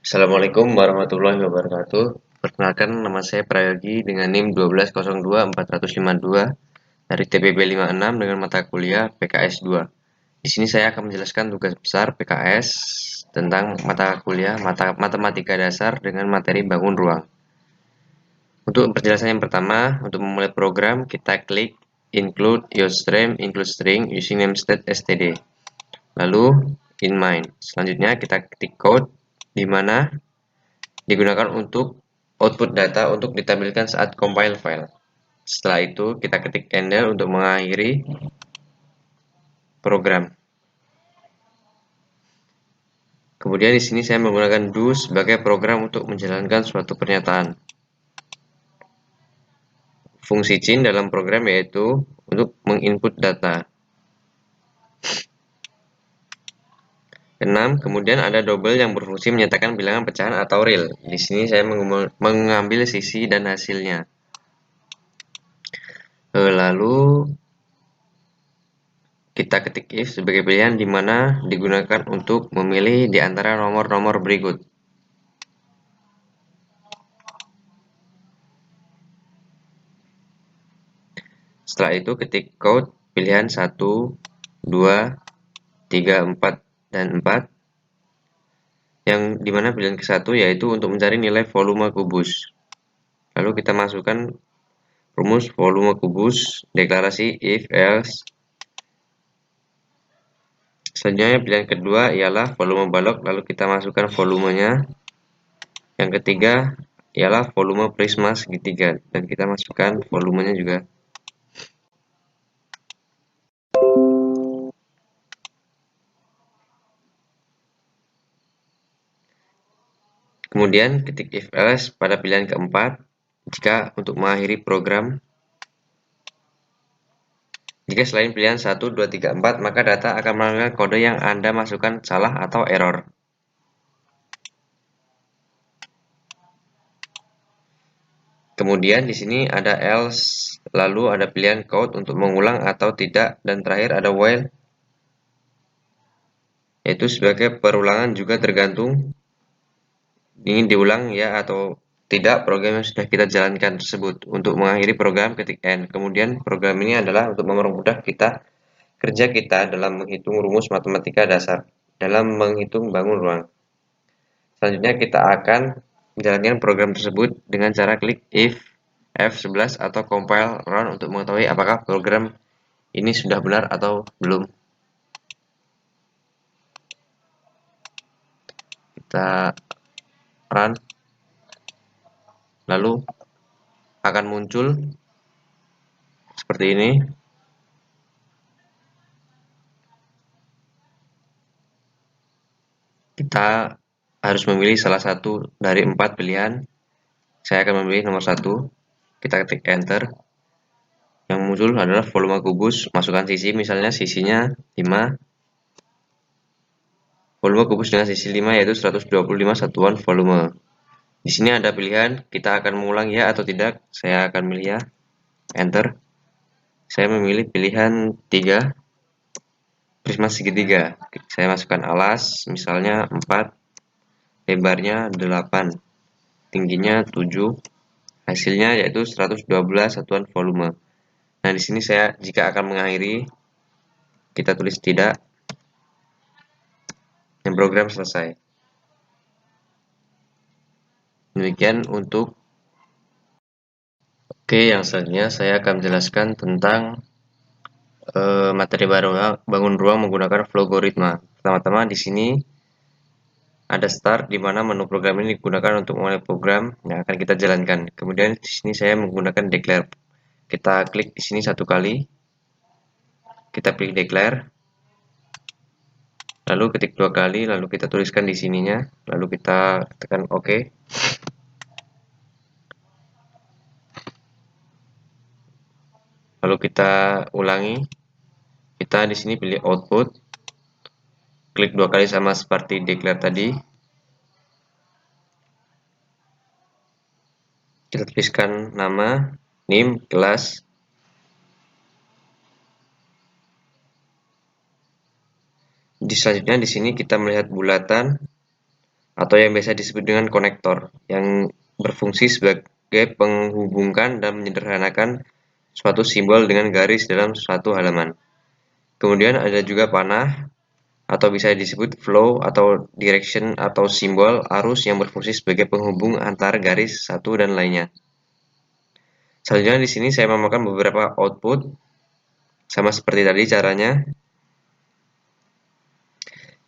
Assalamualaikum warahmatullahi wabarakatuh. Perkenalkan, nama saya Prayogi dengan NIM 1202452 dari TPB 56 dengan mata kuliah PKS 2. Di sini saya akan menjelaskan tugas besar PKS tentang mata kuliah Matematika Dasar dengan materi bangun ruang. Untuk penjelasan yang pertama, untuk memulai program, kita klik Include Include String using namestate std. Lalu in main. Selanjutnya kita ketik code di mana digunakan untuk output data untuk ditampilkan saat compile file. Setelah itu kita ketik enter untuk mengakhiri program. Kemudian di sini saya menggunakan do sebagai program untuk menjalankan suatu pernyataan. Fungsi chain dalam program yaitu untuk menginput data. 6. Kemudian ada double yang berfungsi menyatakan bilangan pecahan atau real. Di sini saya mengambil sisi dan hasilnya. Lalu kita ketik if sebagai pilihan di mana digunakan untuk memilih di antara nomor-nomor berikut. Setelah itu ketik code pilihan 1, 2, 3, 4, dan 4. Yang dimana pilihan ke-1 yaitu untuk mencari nilai volume kubus. Lalu kita masukkan rumus volume kubus, deklarasi if else. Selanjutnya pilihan kedua ialah volume balok, lalu kita masukkan volumenya. Yang ketiga ialah volume prisma segitiga, dan kita masukkan volumenya juga. Kemudian ketik if else pada pilihan keempat jika untuk mengakhiri program. Jika selain pilihan 1, 2, 3, 4, maka data akan menampilkan kode yang Anda masukkan salah atau error. Kemudian di sini ada else, lalu ada pilihan code untuk mengulang atau tidak, dan terakhir ada while, yaitu sebagai perulangan juga tergantung ingin diulang ya atau tidak program yang sudah kita jalankan tersebut. Untuk mengakhiri program ketik end. Kemudian program ini adalah untuk mempermudah kerja kita dalam menghitung rumus matematika dasar, dalam menghitung bangun ruang. Selanjutnya kita akan menjalankan program tersebut dengan cara klik if F11 atau compile run untuk mengetahui apakah program ini sudah benar atau belum. Kita run, lalu akan muncul seperti ini. Kita harus memilih salah satu dari 4 pilihan. Saya akan memilih nomor 1. Kita ketik enter. Yang muncul adalah volume kubus, masukkan sisi, misalnya sisinya 5. Volume kubus dengan sisi 5 yaitu 125 satuan volume. Di sini ada pilihan, kita akan mengulang ya atau tidak. Saya akan memilih ya. Enter. Saya memilih pilihan 3. Prisma segitiga. Saya masukkan alas, misalnya 4. Lebarnya 8. Tingginya 7. Hasilnya yaitu 112 satuan volume. Nah, di sini saya jika akan mengakhiri, kita tulis tidak. Dan program selesai. Demikian untuk yang selanjutnya saya akan menjelaskan tentang materi bangun ruang menggunakan Flowgoritma. Pertama-tama di sini ada start di mana menu program ini digunakan untuk memulai program yang akan kita jalankan. Kemudian di sini saya menggunakan declare. Kita klik di sini satu kali. Kita pilih declare. Lalu ketik 2 kali, lalu kita tuliskan di sininya, lalu kita tekan OK. Lalu kita ulangi. Kita di sini pilih output. Klik 2 kali sama seperti declare tadi. Kita tuliskan nama, NIM, kelas. Selanjutnya di sini kita melihat bulatan. atau yang biasa disebut dengan konektor, yang berfungsi sebagai penghubungkan dan menyederhanakan suatu simbol dengan garis dalam suatu halaman. Kemudian ada juga panah, atau bisa disebut flow atau direction atau simbol arus yang berfungsi sebagai penghubung antar garis satu dan lainnya. Selanjutnya di sini saya memakan beberapa output, sama seperti tadi caranya.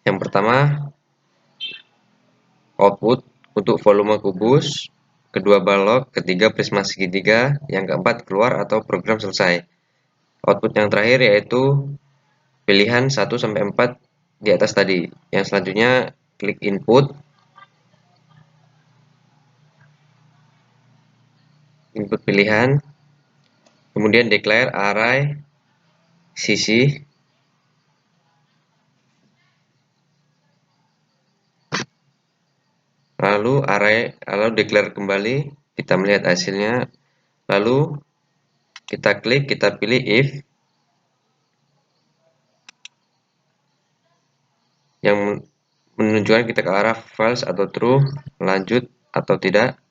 Yang pertama, output untuk volume kubus, kedua balok, ketiga prisma segitiga, yang keempat keluar atau program selesai. Output yang terakhir yaitu pilihan 1 sampai 4 di atas tadi. Yang selanjutnya klik input pilihan, kemudian declare array sisi, lalu declare kembali, kita melihat hasilnya, lalu kita klik, kita pilih if, yang menunjukkan kita ke arah false atau true, lanjut atau tidak.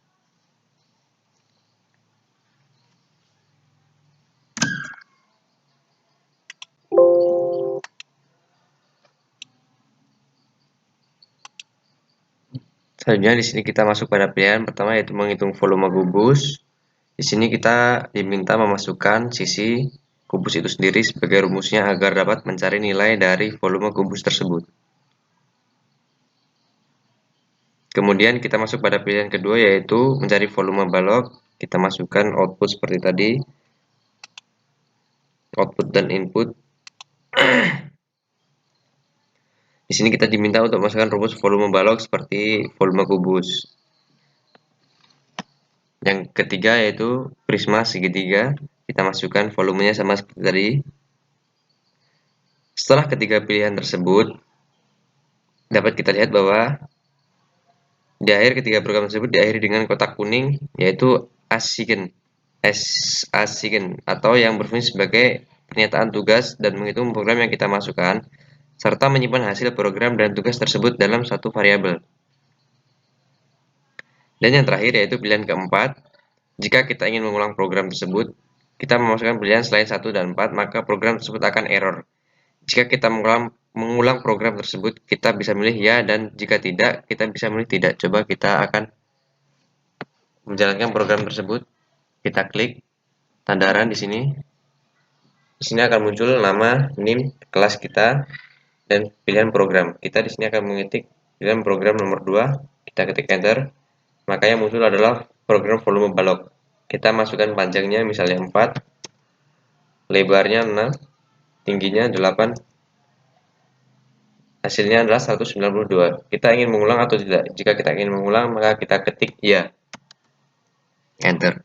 Selanjutnya di sini kita masuk pada pilihan pertama yaitu menghitung volume kubus. Di sini kita diminta memasukkan sisi kubus itu sendiri sebagai rumusnya agar dapat mencari nilai dari volume kubus tersebut. Kemudian kita masuk pada pilihan kedua yaitu mencari volume balok. Kita masukkan output seperti tadi, output dan input. Di sini kita diminta untuk memasukkan rumus volume balok seperti volume kubus. Yang ketiga yaitu prisma segitiga. Kita masukkan volumenya sama seperti tadi. Setelah ketiga pilihan tersebut, dapat kita lihat bahwa di akhir ketiga program tersebut diakhiri dengan kotak kuning yaitu assign atau yang berfungsi sebagai pernyataan tugas dan menghitung program yang kita masukkan serta menyimpan hasil program dan tugas tersebut dalam satu variabel. Dan yang terakhir yaitu pilihan keempat, jika kita ingin mengulang program tersebut, kita memasukkan pilihan selain 1 dan 4, maka program tersebut akan error. Jika kita mengulang program tersebut, kita bisa milih ya, dan jika tidak, kita bisa milih tidak. Coba kita akan menjalankan program tersebut. Kita klik tanda run di sini. Di sini akan muncul nama, NIM, kelas kita, dan pilihan program. Kita di sini akan mengetik pilihan program nomor 2. Kita ketik enter. Maka yang muncul adalah program volume balok. Kita masukkan panjangnya misalnya 4, lebarnya 6, tingginya 8, hasilnya adalah 192. Kita ingin mengulang atau tidak? Jika kita ingin mengulang, maka kita ketik ya. Enter.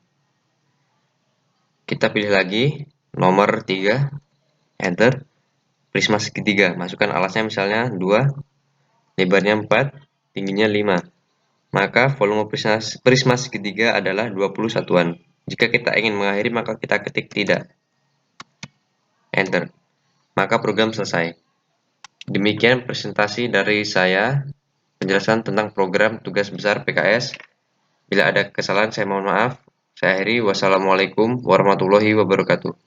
Kita pilih lagi nomor 3, enter. Prisma segitiga, masukkan alasnya misalnya 2, lebarnya 4, tingginya 5. Maka volume prisma segitiga adalah 20 satuan. Jika kita ingin mengakhiri, maka kita ketik tidak. Enter. Maka program selesai. Demikian presentasi dari saya, penjelasan tentang program tugas besar PKS. Bila ada kesalahan, saya mohon maaf. Saya akhiri. Wassalamualaikum warahmatullahi wabarakatuh.